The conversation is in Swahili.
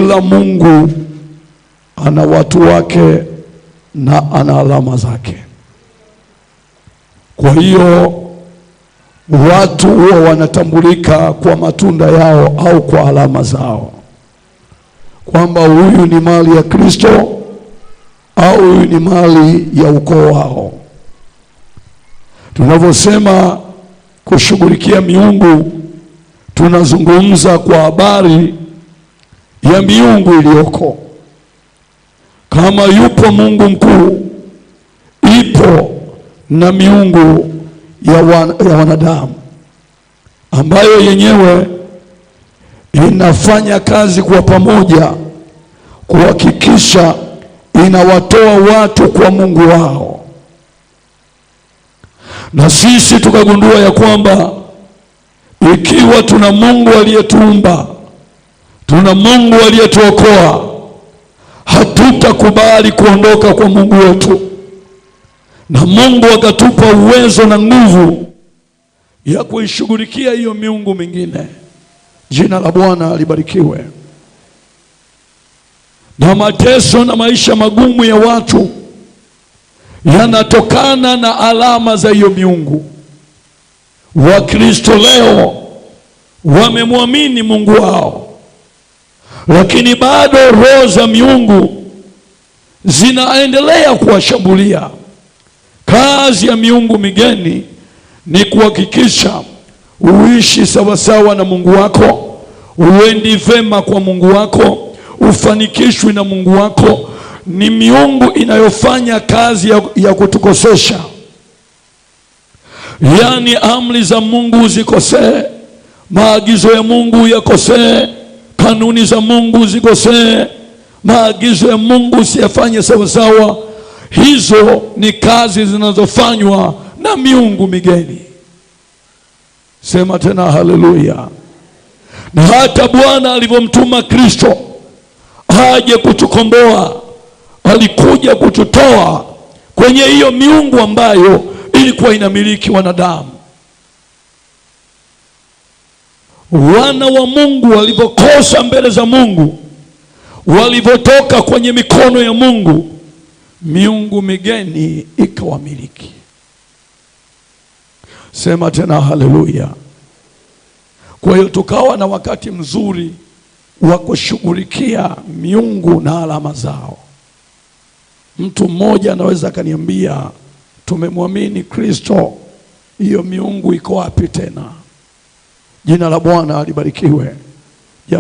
kila Mungu ana watu wake na ana alama zake. Kwa hiyo watu huwa wanatambulika kwa matunda yao au kwa alama zao, kwamba huyu ni mali ya Kristo au huyu ni mali ya ukoo wao. Tunavyosema kushughulikia miungu, tunazungumza kwa habari ya miungu iliyoko. Kama yupo Mungu mkuu, ipo na miungu ya wanadamu ambayo yenyewe inafanya kazi kwa pamoja kuhakikisha inawatoa watu kwa Mungu wao. Na sisi tukagundua ya kwamba ikiwa tuna Mungu aliyetuumba, tuna Mungu aliyetuokoa, hatutakubali kuondoka kwa Mungu wetu. Na Mungu akatupa uwezo na nguvu ya kuishughulikia hiyo miungu mingine. Jina la Bwana libarikiwe. Na mateso na maisha magumu ya watu yanatokana na alama za hiyo miungu. Wakristo leo wamemwamini Mungu wao, lakini bado roho za miungu zinaendelea kuwashambulia. Kazi ya miungu migeni ni kuhakikisha uishi sawasawa na Mungu wako, uendi vema kwa Mungu wako, ufanikishwe na Mungu wako. Ni miungu inayofanya kazi ya kutukosesha. Yaani amri za Mungu zikosee, maagizo ya Mungu yakosee, kanuni za Mungu zikosee, maagizo ya Mungu usiyafanye sawasawa. Hizo ni kazi zinazofanywa na miungu migeni. Sema tena haleluya. Na hata Bwana alivyomtuma Kristo aje kutukomboa, alikuja kututoa kwenye hiyo miungu ambayo ilikuwa inamiliki wanadamu. Wana wa Mungu walivyokosa mbele za Mungu, walivyotoka kwenye mikono ya Mungu, miungu migeni ikawamiliki. Sema tena haleluya. Kwa hiyo tukawa na wakati mzuri wa kushughulikia miungu na alama zao. Mtu mmoja anaweza akaniambia, tumemwamini Kristo, hiyo miungu iko wapi tena? Jina la Bwana libarikiwe.